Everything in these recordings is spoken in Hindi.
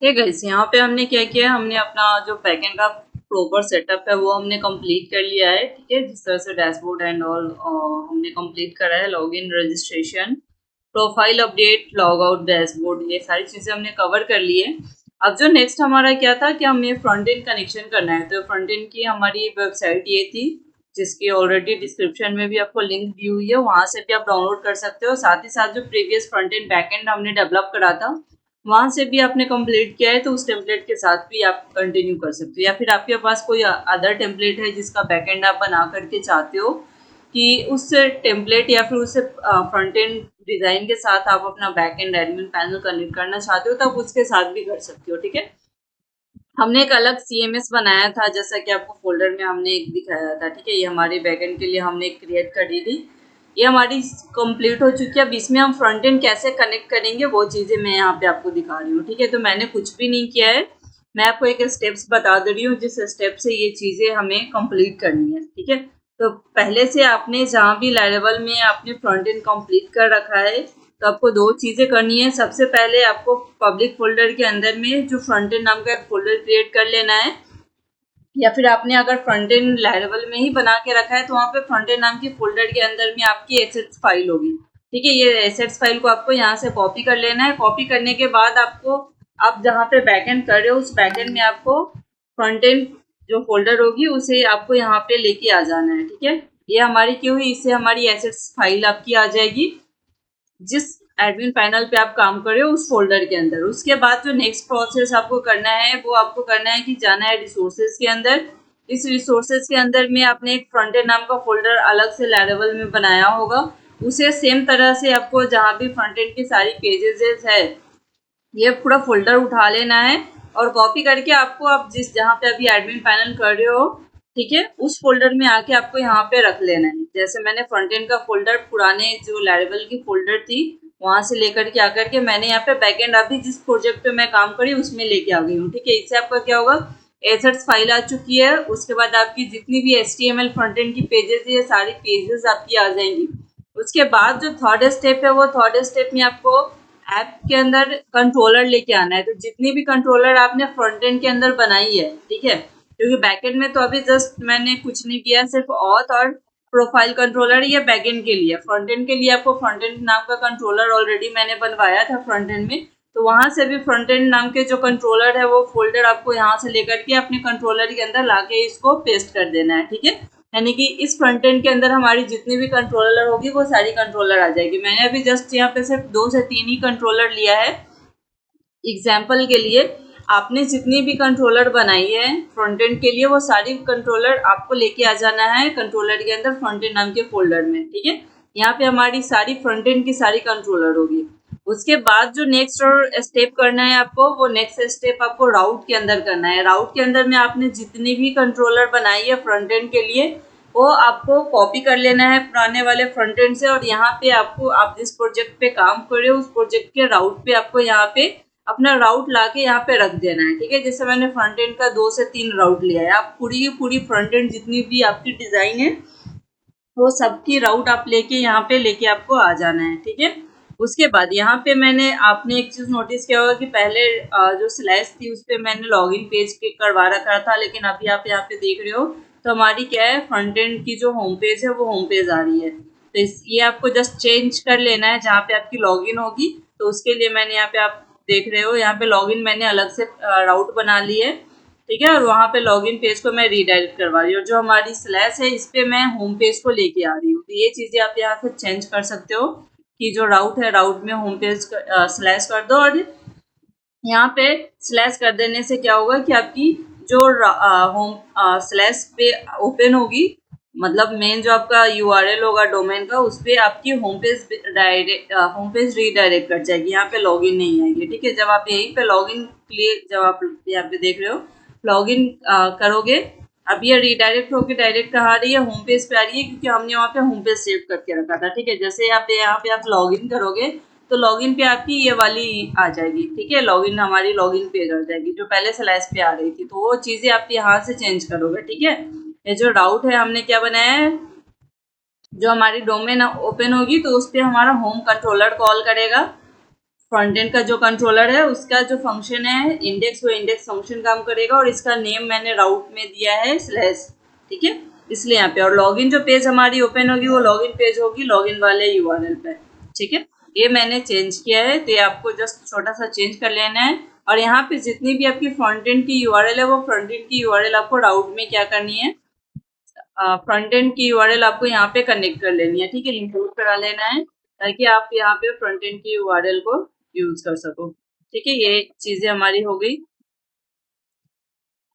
हे गाइस, यहाँ पे हमने क्या किया है, हमने अपना जो बैकएंड का प्रॉपर सेटअप है वो हमने कंप्लीट कर लिया है। ठीक है, जिस तरह से डैशबोर्ड एंड ऑल हमने कंप्लीट करा है। Login, registration, profile update, log out, dashboard, ये सारी चीजें हमने कवर कर ली है। अब जो नेक्स्ट हमारा क्या था कि हमें फ्रंट एंड कनेक्शन करना है। तो फ्रंट एंड की हमारी वेबसाइट ये थी, जिसकी ऑलरेडी डिस्क्रिप्शन में भी आपको लिंक दी हुई है, वहां से भी आप डाउनलोड कर सकते हो। साथ ही साथ जो previous front end back and हमने डेवलप करा था, वहां से भी आपने कंप्लीट किया है, तो उस टेम्पलेट के साथ भी आप कंटिन्यू कर सकते हो। या फिर आपके पास कोई अदर टेम्पलेट है जिसका बैकएंड आप बना करके चाहते हो कि उस टेम्पलेट या फिर उस फ्रंट एंड डिजाइन के साथ आप अपना back and admin panel connect करना चाहते हो, तो आप उसके साथ भी कर सकते हो। ठीक है, हमने एक अलग सीएमएस बनाया था, जैसा कि आपको फोल्डर में हमने एक दिखाया था। ठीक है, ये हमारे बैकएंड के लिए हमने एक क्रिएट कर दी थी। ये हमारी कंप्लीट हो चुकी है। अब इसमें हम फ्रंट एंड कैसे कनेक्ट करेंगे वो चीज़ें मैं यहाँ पे आपको दिखा रही हूँ। ठीक है, तो मैंने कुछ भी नहीं किया है, मैं आपको एक स्टेप्स बता दे रही हूँ जिस स्टेप से ये चीज़ें हमें कंप्लीट करनी है। ठीक है, तो पहले से आपने जहाँ भी लेवल में आपने फ्रंट एंड कंप्लीट कर रखा है, तो आपको दो चीज़ें करनी है। सबसे पहले आपको पब्लिक फोल्डर के अंदर में जो फ्रंट एंड नाम का एक फोल्डर क्रिएट कर लेना है, या फिर आपने अगर फ्रंट एंड लेवल में ही बना के रखा है तो वहाँ पे फ्रंट एंड नाम की फोल्डर के अंदर में आपकी एसेट्स फाइल होगी। ठीक है, ये एसेट्स फाइल को आपको यहाँ से कॉपी कर लेना है। कॉपी करने के बाद आपको, आप जहाँ पे बैकएंड कर रहे हो उस बैकएंड में आपको फ्रंट एंड जो फोल्डर होगी उसे आपको यहाँ पे लेके आ जाना है। ठीक है, ये हमारी क्यों हुई, इससे हमारी एसेट्स फाइल आपकी आ जाएगी जिस एडमिन पैनल पे आप काम कर रहे हो उस फोल्डर के अंदर। उसके बाद जो नेक्स्ट प्रोसेस आपको करना है वो आपको करना है कि जाना है रिसोर्सेज के अंदर। इस रिसोर्सेज के अंदर में आपने एक फ्रंट एंड नाम का फोल्डर अलग से लेवल में बनाया होगा, उसे सेम तरह से आपको जहाँ भी फ्रंट एंड की सारी पेजेस है ये पूरा फोल्डर उठा लेना है और कॉपी करके आपको, आप जिस जहाँ पे अभी एडमिन पैनल कर रहे हो, ठीक है, उस फोल्डर में आके आपको यहाँ पे रख लेना है। जैसे मैंने फ्रंट एंड का फोल्डर पुराने जो लैरेवल की फोल्डर थी वहां से लेकर के आकर के मैंने यहाँ पे बैकएंड अभी जिस प्रोजेक्ट पे मैं काम करी उसमें लेके आ गई हूँ। ठीक है, इससे आपका क्या होगा, एसेट्स फाइल आ चुकी है। उसके बाद आपकी जितनी भी HTML फ्रंट एंड की पेजेस है ये सारी पेजेस आपकी आ जाएंगी। उसके बाद जो थर्ड स्टेप है वो थर्ड स्टेप में आपको ऐप के अंदर कंट्रोलर लेके आना है। तो जितनी भी कंट्रोलर आपने फ्रंट एंड के अंदर बनाई है, ठीक है, क्योंकि बैकएंड में तो अभी जस्ट मैंने कुछ नहीं किया, सिर्फ ऑथ और प्रोफाइल कंट्रोलर ये बैकएंड के लिए। फ्रंट एंड के लिए आपको फ्रंट एंड नाम का कंट्रोलर ऑलरेडी मैंने बनवाया था फ्रंट एंड में, तो वहां से भी फ्रंट एंड नाम के जो कंट्रोलर है वो फोल्डर आपको यहाँ से लेकर के अपने कंट्रोलर के अंदर लाके इसको पेस्ट कर देना है। ठीक है, यानी कि इस फ्रंट एंड के अंदर हमारी जितनी भी कंट्रोलर होगी वो सारी कंट्रोलर आ जाएगी। मैंने अभी जस्ट यहाँ पे सिर्फ 2 से 3 ही कंट्रोलर लिया है एग्जाम्पल के लिए। आपने जितनी भी कंट्रोलर बनाई है फ्रंट एंड के लिए वो सारी कंट्रोलर आपको लेके आ जाना है कंट्रोलर के अंदर फ्रंट एंड नाम के फोल्डर में। ठीक है, यहाँ पे हमारी सारी फ्रंट एंड की सारी कंट्रोलर होगी। उसके बाद जो नेक्स्ट और स्टेप करना है आपको, वो नेक्स्ट स्टेप आपको राउट के अंदर करना है। राउट के अंदर में आपने जितनी भी कंट्रोलर बनाई है फ्रंट एंड के लिए वो आपको कॉपी कर लेना है पुराने वाले फ्रंट एंड से, और यहाँ पे आपको, आप जिस प्रोजेक्ट पे काम कर रहे हो उस प्रोजेक्ट के राउट पे आपको यहाँ पे अपना राउट लाके यहाँ पे रख देना है। ठीक है, जैसे मैंने फ्रंट एंड का 2 से 3 राउट लिया है, आप पूरी की पूरी फ्रंट एंड जितनी भी आपकी डिजाइन है वो सबकी राउट आप लेके यहाँ पे लेके आपको आ जाना है। ठीक है, उसके बाद यहाँ पे मैंने, आपने एक चीज नोटिस किया होगा कि पहले जो स्लैश थी उस पर मैंने लॉगिन पेज करवा रखा था, लेकिन अभी आप यहाँ पे देख रहे हो तो हमारी क्या है, फ्रंट एंड की जो होम पेज है वो होम पेज आ रही है। तो ये आपको जस्ट चेंज कर लेना है जहाँ पे आपकी लॉगिन होगी। तो उसके लिए मैंने यहाँ पे, आप देख रहे हो यहाँ पे लॉगिन मैंने अलग से राउट बना ली है। ठीक है, और वहाँ पे लॉगिन पेज को मैं रीडायरेक्ट करवा रही हूँ। जो हमारी स्लैश है इस पे मैं होम पेज को लेके आ रही हूँ। तो ये चीजें आप यहाँ से चेंज कर सकते हो कि जो राउट है राउट में होम पेज स्लैश कर दो, और यहाँ पे स्लैश कर देने से क्या होगा कि आपकी जो होम स्लैश पे ओपन होगी, मतलब मेन जो आपका यूआरएल होगा डोमेन का, उस पर आपकी होम पेज रीडायरेक्ट कर जाएगी, यहाँ पे लॉगिन नहीं आएगी। ठीक है, जब आप यहीं पे लॉगिन के लिए, जब आप यहाँ पे देख रहे हो लॉगिन करोगे, अब ये रीडायरेक्ट होकर डायरेक्ट कहाँ आ रही है, होम पेज पे आ रही है, क्योंकि हमने वहाँ पे होम पेज सेव करके रखा था। ठीक है, जैसे यहाँ पे आप लॉगिन करोगे तो लॉगिन पे आपकी ये वाली आ जाएगी। ठीक है, लॉगिन, हमारी लॉगिन पेज आ जाएगी जो पहले स्लैश पे आ रही थी, तो वो चीजें आप यहाँ से चेंज करोगे। ठीक है, ये जो राउट है हमने क्या बनाया है, जो हमारी डोमेन ओपन होगी तो उस पर हमारा होम कंट्रोलर कॉल करेगा, फ्रंट एंड का जो कंट्रोलर है उसका जो फंक्शन है इंडेक्स, वो इंडेक्स फंक्शन काम करेगा और इसका नेम मैंने राउट में दिया है स्लैश, ठीक है, इसलिए यहाँ पे। और लॉगिन जो पेज हमारी ओपन होगी वो लॉगिन पेज होगी लॉगिन वाले यूआरएल पे, ठीक है। ये मैंने चेंज किया है, तो ये आपको जस्ट छोटा सा चेंज कर लेना है। और यहाँ पे जितनी भी आपकी फ्रंट एंड की यूआरएल है वो फ्रंट एंड की यूआरएल आपको राउट में क्या करनी है, फ्रंट एंड की यूआरएल आपको यहाँ पे कनेक्ट कर लेनी है, ठीक है, इंक्लूड करा लेना है ताकि आप यहाँ पे फ्रंट एंड की यूआरएल को यूज कर सको, ठीक है। ये चीजें हमारी हो गई।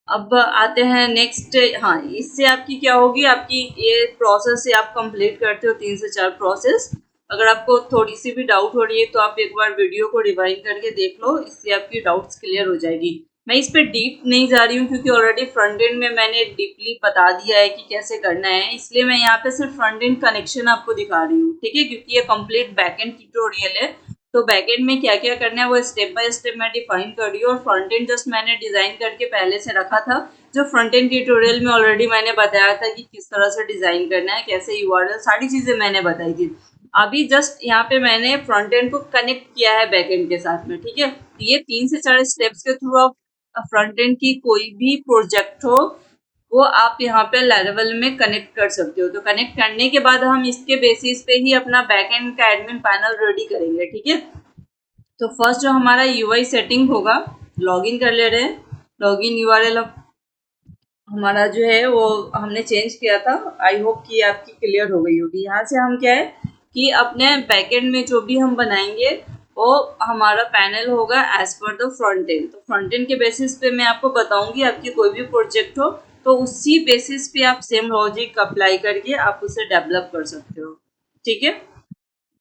अब आते हैं नेक्स्ट। हाँ, इससे आपकी क्या होगी, आपकी ये प्रोसेस से आप कंप्लीट करते हो 3 से 4 प्रोसेस। अगर आपको थोड़ी सी भी डाउट हो रही है तो आप एक बार वीडियो को रिवाइंड करके देख लो, इससे आपकी डाउट्स क्लियर हो जाएगी। मैं इस पे डीप नहीं जा रही हूँ क्योंकि ऑलरेडी फ्रंट एंड में मैंने डीपली बता दिया है कि कैसे करना है, इसलिए मैं यहाँ पे सिर्फ फ्रंट एंड कनेक्शन आपको दिखा रही हूँ, ठीक है, क्योंकि ये कंप्लीट बैक एंड ट्यूटोरियल है। तो बैकएंड में क्या क्या करना है वो स्टेप बाय स्टेप मैं डिफाइन कर रही हूँ, और फ्रंट एंड जस्ट मैंने डिजाइन करके पहले से रखा था। जो फ्रंट एंड ट्यूटोरियल में ऑलरेडी मैंने बताया था कि किस तरह से डिजाइन करना है, कैसे यूआरएल, सारी चीजें मैंने बताई थी। अभी जस्ट यहाँ पे मैंने फ्रंट एंड को कनेक्ट किया है बैक एंड के साथ में, ठीक है। ये 3 से 4 स्टेप्स के थ्रू आप फ्रंट एंड की कोई भी प्रोजेक्ट हो वो आप यहाँ पे लेवल में कनेक्ट कर सकते हो। तो कनेक्ट करने के बाद हम इसके बेसिस पे ही अपना बैक एंड का एडमिन पैनल रेडी करेंगे, ठीक है। तो फर्स्ट जो हमारा यूआई सेटिंग होगा, लॉगिन कर ले रहे हैं। लॉगिन यूआरएल हमारा जो है वो हमने चेंज किया था, आई होप कि आपकी क्लियर हो गई होगी। यहाँ से हम क्या है कि अपने बैकएंड में जो भी हम बनाएंगे वो हमारा पैनल होगा as per the front end. तो फ्रंट एंड के बेसिस पे मैं आपको बताऊंगी, आपकी कोई भी प्रोजेक्ट हो तो उसी बेसिस पे आप सेम लॉजिक अप्लाई करके आप उसे डेवलप कर सकते हो, ठीक है।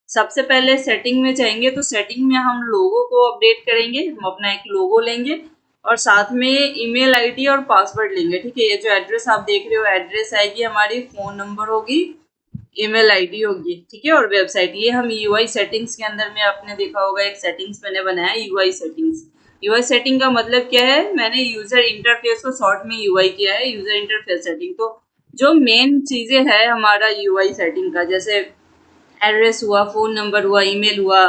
सबसे पहले सेटिंग में जाएंगे, तो सेटिंग में हम लोगो को अपडेट करेंगे, हम अपना एक लोगो लेंगे और साथ में ईमेल आईडी और पासवर्ड लेंगे, ठीक है। ये जो एड्रेस आप देख रहे हो, एड्रेस आएगी हमारी, फोन नंबर होगी, ईमेल आईडी होगी, ठीक है, और वेबसाइट। ये हम यूआई सेटिंग्स के अंदर में आपने देखा होगा एक सेटिंग्स मैंने बनाया यूआई सेटिंग्स। यूआई सेटिंग का मतलब क्या है, मैंने यूजर इंटरफेस को शॉर्ट में यूआई किया है, यूजर इंटरफेस सेटिंग। तो जो मेन चीजें है हमारा यूआई सेटिंग का, जैसे एड्रेस हुआ, फोन नंबर हुआ, ईमेल हुआ,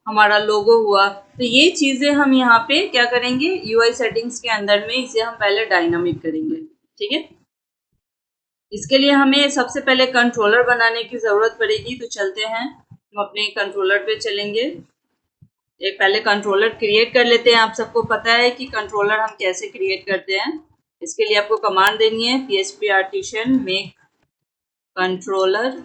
हमारा लोगो हुआ, तो ये चीजें हम यहाँ पे क्या करेंगे, यूआई सेटिंग्स के अंदर में इसे हम पहले डायनामिक करेंगे, ठीक है। इसके लिए हमें सबसे पहले कंट्रोलर बनाने की जरूरत पड़ेगी, तो चलते हैं हम अपने कंट्रोलर पे चलेंगे। एक पहले कंट्रोलर क्रिएट कर लेते हैं। आप सबको पता है कि कंट्रोलर हम कैसे क्रिएट करते हैं। इसके लिए आपको कमांड देनी है php artisan make कंट्रोलर।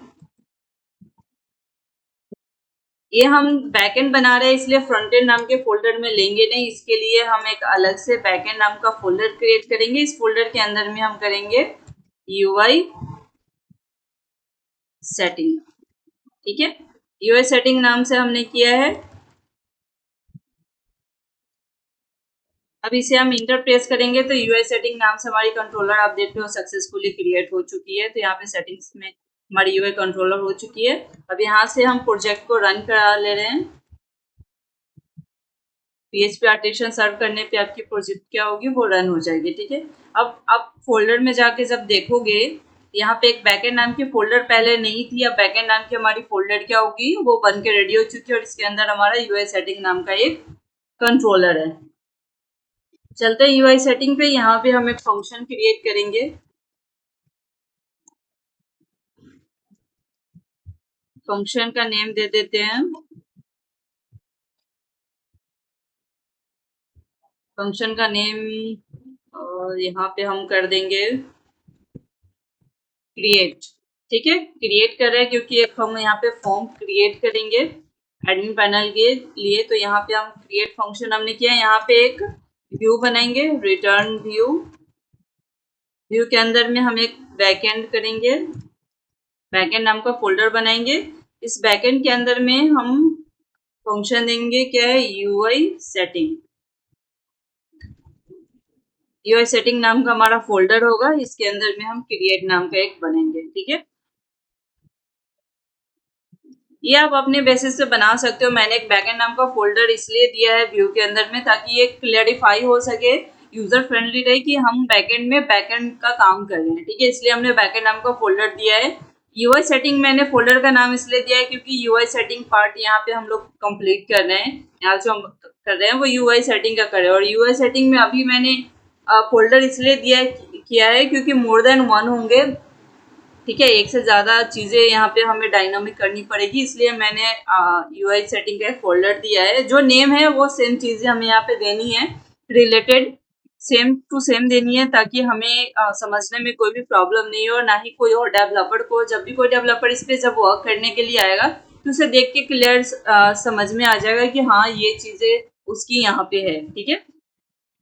ये हम बैकएंड बना रहे हैं इसलिए फ्रंट एंड नाम के फोल्डर में लेंगे नहीं, इसके लिए हम एक अलग से बैकएंड नाम का फोल्डर क्रिएट करेंगे। इस फोल्डर के अंदर में हम करेंगे यूआई सेटिंग, ठीक है। यूआई सेटिंग नाम से हमने किया है। अब इसे हम इंटर प्रेस करेंगे तो यूआई सेटिंग नाम से हमारी कंट्रोलर आप देखते हो सक्सेसफुली क्रिएट हो चुकी है। तो यहाँ पे सेटिंग्स में हमारी यूआई कंट्रोलर हो चुकी है। अब यहाँ से हम प्रोजेक्ट को रन करा ले रहे हैं। PHP आर्टिसन सर्व करने पे आपकी प्रोजेक्ट क्या होगी, वो रन हो जाएगी, ठीक है। अब आप फोल्डर में जाके जब देखोगे, यहाँ पे एक बैकएंड नाम की फोल्डर पहले नहीं थी, अब बैकएंड नाम की हमारी फोल्डर क्या होगी, वो बन के रेडी हो चुकी है और इसके अंदर हमारा यूआई सेटिंग नाम का एक कंट्रोलर है। चलते हैं यूआई सेटिंग पे। यहाँ पे हम एक फंक्शन क्रिएट करेंगे। फंक्शन का नेम दे देते हैं, फंक्शन का नेम और यहाँ पे हम कर देंगे क्रिएट, ठीक है। क्रिएट कर रहे हैं क्योंकि एक हम यहाँ पे फॉर्म क्रिएट करेंगे एडमिन पैनल के लिए। तो यहाँ पे हम क्रिएट फंक्शन हमने किया, यहाँ पे एक व्यू बनाएंगे, रिटर्न व्यू। व्यू के अंदर में हम एक बैकएंड करेंगे, बैकएंड नाम का फोल्डर बनाएंगे। इस बैकएंड के अंदर में हम फंक्शन देंगे, क्या है, यूआई सेटिंग। यूआई सेटिंग नाम का हमारा फोल्डर होगा, इसके अंदर में हम क्रिएट नाम का एक बनाएंगे, ठीक है। ये आप अपने बेसिस से बना सकते हो। मैंने एक बैकएंड नाम का फोल्डर इसलिए दिया है व्यू के अंदर में ताकि ये क्लैरिफाई हो सके, यूजर फ्रेंडली रहे कि हम बैकएंड में बैकएंड का काम कर रहे हैं, ठीक है। इसलिए हमने बैकएंड नाम का फोल्डर दिया है। यूआई सेटिंग मैंने फोल्डर का नाम इसलिए दिया है क्योंकि यूआई सेटिंग पार्ट यहाँ पे हम लोग कंप्लीट कर रहे हैं। यहाँ जो हम कर रहे हैं वो यूआई सेटिंग का कर रहे हैं, और यूआई सेटिंग में अभी मैंने फोल्डर इसलिए किया है क्योंकि मोर देन वन होंगे, ठीक है, एक से ज़्यादा चीज़ें यहाँ पे हमें डायनामिक करनी पड़ेगी, इसलिए मैंने यूआई सेटिंग का एक फोल्डर दिया है। जो नेम है वो सेम चीज़ें हमें यहाँ पे देनी है, रिलेटेड सेम टू सेम देनी है, ताकि हमें समझने में कोई भी प्रॉब्लम नहीं हो, और ना ही कोई और डेवलपर को। जब भी कोई डेवलपर इस पे जब वर्क करने के लिए आएगा तो उसे देख के क्लियर समझ में आ जाएगा कि हाँ ये चीज़ें उसकी यहाँ पे है, ठीक है।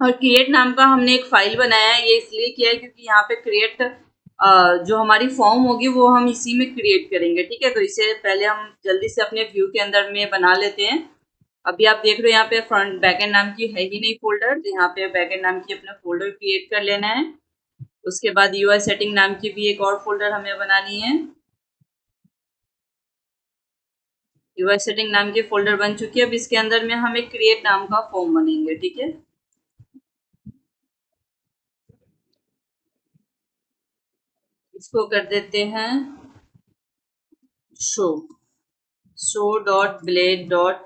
और क्रिएट नाम का हमने एक फाइल बनाया है, ये इसलिए किया है क्योंकि यहाँ पे क्रिएट जो हमारी फॉर्म होगी वो हम इसी में क्रिएट करेंगे, ठीक है। तो इसे पहले हम जल्दी से अपने व्यू के अंदर में बना लेते हैं। अभी आप देख रहे हो यहाँ पे फ्रंट बैकएंड नाम की है ही नहीं फोल्डर, तो यहाँ पे बैकएंड नाम की अपना फोल्डर क्रिएट कर लेना है। उसके बाद यूआई सेटिंग नाम की भी एक और फोल्डर हमें बनानी है। यूआई सेटिंग नाम की फोल्डर बन चुकी है। अब इसके अंदर में हम एक क्रिएट नाम का फॉर्म बनेंगे, ठीक है। इसको कर देते हैं शो show.blade.php।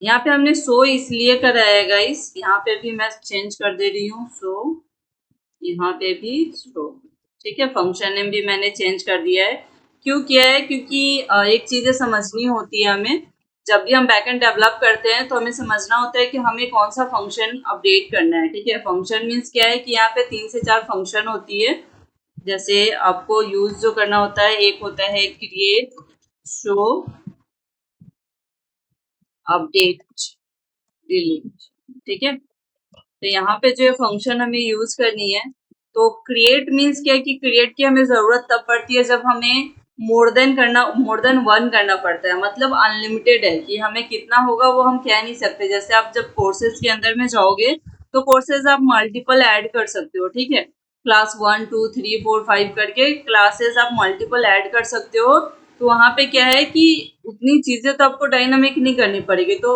यहाँ पे हमने शो इसलिए करा है गाइस, यहाँ पे भी मैं चेंज कर दे रही हूँ शो, यहाँ पे भी शो, ठीक है। फंक्शन नेम भी मैंने चेंज कर दिया है। क्यों किया है? क्योंकि एक चीजें समझनी होती है हमें। जब भी हम बैकएंड डेवलप करते हैं तो हमें समझना होता है कि हमें कौन सा फंक्शन अपडेट करना है, ठीक है। फंक्शन मीन्स क्या है कि यहाँ पे 3 से 4 फंक्शन होती है। जैसे आपको यूज जो करना होता है, एक होता है क्रिएट, शो, अपडेट, डिलीट, ठीक है। तो यहाँ पे जो फंक्शन हमें यूज करनी है, तो क्रिएट मीन्स क्या है कि क्रिएट की हमें जरूरत तब पड़ती है जब हमें मोर देन वन करना पड़ता है, मतलब अनलिमिटेड है कि हमें कितना होगा वो हम कह नहीं सकते। जैसे आप जब कोर्सेज के अंदर में जाओगे तो कोर्सेज आप मल्टीपल ऐड कर सकते हो, ठीक है। क्लास 1 2 3 4 5 करके क्लासेस आप मल्टीपल ऐड कर सकते हो। तो वहां पे क्या है कि उतनी चीजें तो आपको डायनामिक नहीं करनी पड़ेगी। तो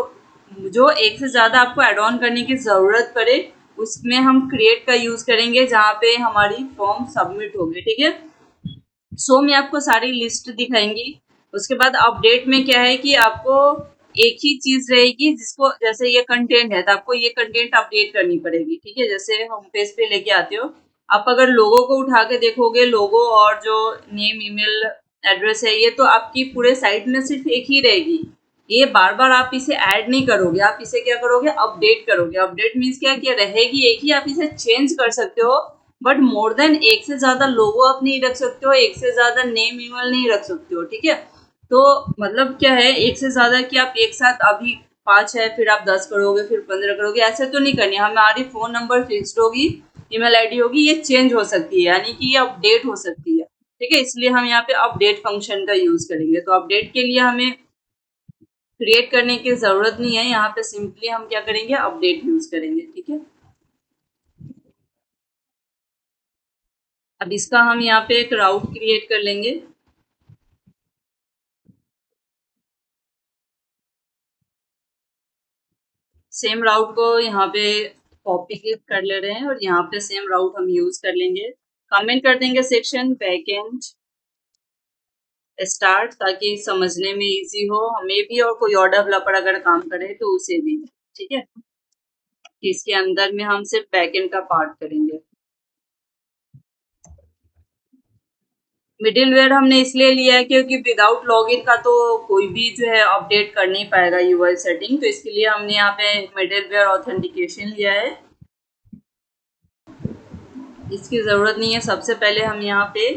जो एक से ज्यादा आपको एड ऑन करने की जरूरत पड़े उसमें हम क्रिएट का यूज करेंगे, जहाँ पे हमारी फॉर्म सबमिट होगी, ठीक है। सो में आपको सारी लिस्ट दिखाएंगी। उसके बाद अपडेट में क्या है कि आपको एक ही चीज रहेगी, जिसको जैसे ये कंटेंट है तो आपको ये कंटेंट अपडेट करनी पड़ेगी, ठीक है। जैसे होम पेज पे लेके आते हो आप, अगर लोगो को उठा के देखोगे, लोगो और जो नेम ईमेल एड्रेस है ये तो आपकी पूरे साइट में सिर्फ एक ही रहेगी। ये बार बार आप इसे ऐड नहीं करोगे, आप इसे क्या करोगे, अपडेट करोगे। अपडेट मीन्स क्या रहेगी एक ही, आप इसे चेंज कर सकते हो, बट मोर देन एक से ज्यादा लोगो आप नहीं रख सकते हो, एक से ज्यादा नेम ईमेल नहीं रख सकते हो, ठीक है। तो मतलब क्या है, एक से ज्यादा कि आप एक साथ अभी 5 है फिर आप 10 करोगे फिर 15 करोगे, ऐसे तो नहीं करनी। हमारी फोन नंबर फिक्स्ड होगी, ईमेल आईडी होगी, ये चेंज हो सकती है, यानी कि ये अपडेट हो सकती है, ठीक है। इसलिए हम यहाँ पे अपडेट फंक्शन का यूज करेंगे। तो अपडेट के लिए हमें क्रिएट करने की जरूरत नहीं है, यहाँ पे सिंपली हम क्या करेंगे, अपडेट यूज करेंगे, ठीक है। अब इसका हम यहाँ पे एक राउट क्रिएट कर लेंगे। सेम राउट को यहाँ पे कॉपी क्लिक कर ले रहे हैं और यहाँ पे सेम राउट हम यूज कर लेंगे। कमेंट कर देंगे सेक्शन बैकएंड स्टार्ट, ताकि समझने में इजी हो हमें भी और कोई और डेवलपर अगर काम करे तो उसे भी, ठीक है। इसके अंदर में हम सिर्फ बैकएंड का पार्ट करेंगे। मिडिलवेयर हमने इसलिए लिया है क्योंकि विदाउट लॉगिन का तो कोई भी जो है अपडेट कर नहीं पाएगा यूआई सेटिंग, तो इसके लिए हमने यहाँ पे मिडिलवेयर ऑथेंटिकेशन लिया है। इसकी ज़रूरत नहीं है। सबसे पहले हम यहाँ पे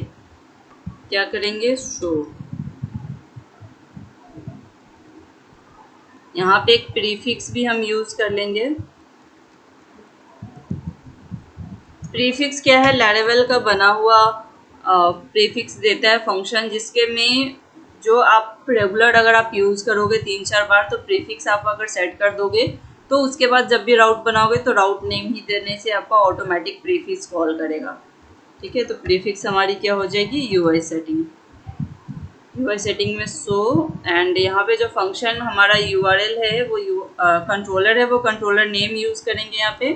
क्या करेंगे, शो, यहाँ पे एक प्रीफिक्स भी हम यूज़ कर लेंगे। प्रीफिक्स क्या है, लैरेवल का बना हुआ प्रीफिक्स देता है फंक्शन, जिसके में जो आप रेगुलर अगर आप यूज़ करोगे 3 4 बार, तो प्रीफिक्स आप अगर सेट कर दोगे तो उसके बाद जब भी राउट बनाओगे तो राउट नेम ही देने से आपका ऑटोमेटिक प्रीफिक्स कॉल करेगा, ठीक है। तो प्रीफिक्स हमारी क्या हो जाएगी, यूआई सेटिंग। यूआई सेटिंग में शो, एंड यहाँ पे जो फंक्शन हमारा यूआरएल है वो कंट्रोलर है, वो कंट्रोलर नेम यूज़ करेंगे यहाँ पे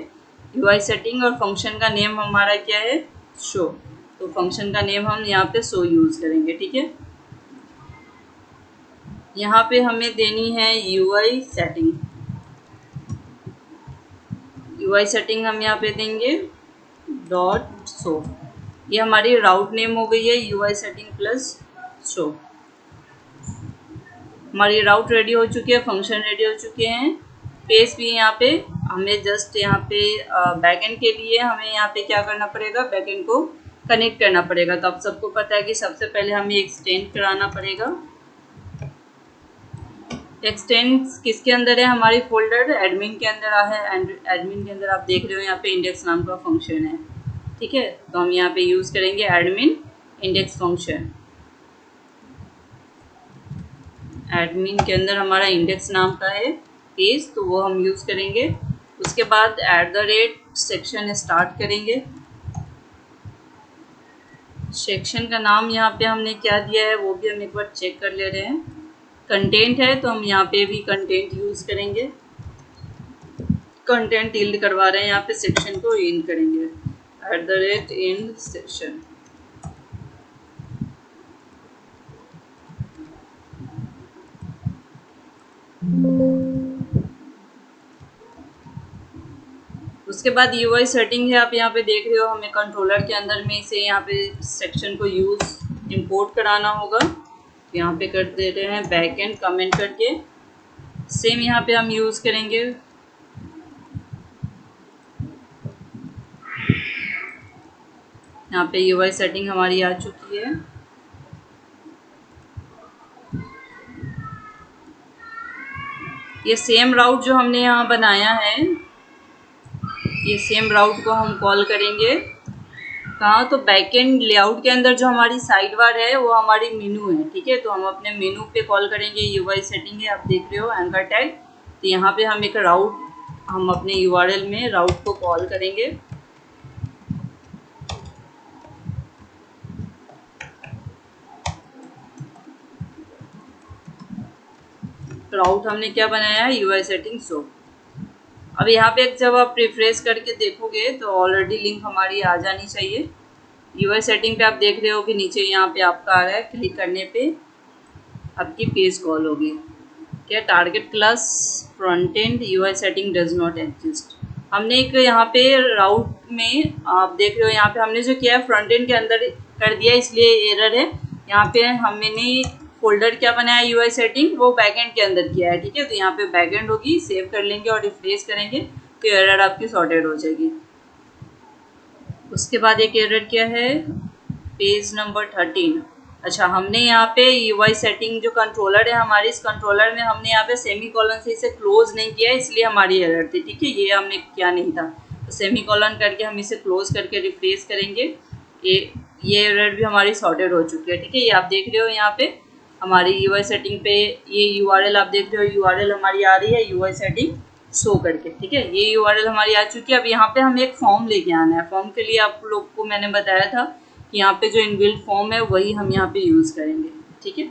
यूआई सेटिंग, और फंक्शन का नेम हमारा क्या है, शो। तो फंक्शन का नेम हम यहाँ पे शो यूज़ करेंगे, ठीक है। यहाँ पे हमें देनी है यूआई सेटिंग। यूआई सेटिंग हम यहाँ पे देंगे डॉट शो। ये हमारी राउट नेम हो गई है यूआई सेटिंग प्लस शो। हमारी राउट रेडी हो चुकी है, फंक्शन रेडी हो चुके हैं, पेज भी यहाँ पे। हमें जस्ट यहाँ पे बैकएंड के लिए हमें यहाँ पे क्या करना पड़ेगा, बैकएंड को कनेक्ट करना पड़ेगा। तो आप सबको पता है कि सबसे पहले हमें एक्सटेंड कराना पड़ेगा। एक्सटेंड किसके अंदर है, हमारी फोल्डर एडमिन के अंदर है। एडमिन के अंदर आप देख रहे हो यहाँ पे इंडेक्स नाम का फंक्शन है, ठीक है। तो हम यहाँ पे यूज़ करेंगे एडमिन इंडेक्स फंक्शन। एडमिन के अंदर हमारा इंडेक्स नाम का है पेज, तो वो हम यूज़ करेंगे। उसके बाद सेक्शन स्टार्ट करेंगे। सेक्शन का नाम यहाँ पे हमने क्या दिया है वो भी हम एक बार चेक कर ले रहे हैं। कंटेंट है तो हम यहाँ पे भी कंटेंट यूज़ करेंगे। कंटेंट यील्ड करवा रहे हैं यहाँ पे, सेक्शन को एंड करेंगे @end सेक्शन। उसके बाद यूआई सेटिंग है, आप यहाँ पे देख रहे हो, हमें कंट्रोलर के अंदर में से यहाँ पे सेक्शन को यूज़ इंपोर्ट कराना होगा। तो यहाँ पे कर दे रहे हैं बैकएंड कमेंट करके। सेम यहाँ पे हम यूज़ करेंगे। यहाँ पे यूआई सेटिंग हमारी आ चुकी है। ये सेम राउट जो हमने यहाँ बनाया है, ये सेम राउट को हम कॉल करेंगे कहाँ, तो बैकएंड लेआउट के अंदर जो हमारी साइड बार है वो हमारी मेनू है, ठीक है। तो हम अपने मेनू पे कॉल करेंगे, यूआई सेटिंग है, आप देख रहे हो एंकर टैग। तो यहाँ पे हम एक राउट, हम अपने यूआरएल में राउट को कॉल करेंगे। राउट हमने क्या बनाया है, यूआई सेटिंग शो। अब यहाँ पे जब आप रिफ्रेश करके देखोगे तो ऑलरेडी लिंक हमारी आ जानी चाहिए। यूआई सेटिंग पे आप देख रहे हो कि नीचे यहाँ पे आपका आ रहा है, क्लिक करने पे आपकी पेज कॉल होगी। क्या target class front end UI setting does not exist. हमने एक यहाँ पे राउट में आप देख रहे हो, यहाँ पे हमने जो किया है फ्रंट एंड के अंदर कर दिया, इसलिए एरर है। यहाँ पे हमने फोल्डर क्या बनाया यूआई सेटिंग, वो बैकएंड के अंदर किया है, ठीक है। तो यहाँ पे बैकएंड होगी, सेव कर लेंगे और रिफ्रेश करेंगे तो एरर आपकी सॉर्टेड हो जाएगी। उसके बाद एक एरर क्या है, पेज नंबर 13। अच्छा, हमने यहाँ पे यूआई सेटिंग जो कंट्रोलर है हमारी, इस कंट्रोलर में हमने यहाँ पे सेमी कॉलन से इसे क्लोज नहीं किया है, इसलिए हमारी एरर थी, ठीक है। ये हमने किया नहीं था, तो सेमी कॉलन करके हम इसे क्लोज करके रिफ्रेश करेंगे। ये एरर भी हमारी सॉर्टेड हो चुकी है, ठीक है। ये आप देख रहे हो यहाँ पे हमारी यूआई सेटिंग पे ये यूआरएल आप देख रहे हो, यूआरएल हमारी आ रही है यूआई सेटिंग शो करके, ठीक है। ये यूआरएल हमारी आ चुकी है। अब यहाँ पे हमें एक फॉर्म लेके आना है। फॉर्म के लिए आप लोग को मैंने बताया था कि यहाँ पे जो इनबिल्ट फॉर्म है वही हम यहाँ पे यूज़ करेंगे, ठीक है।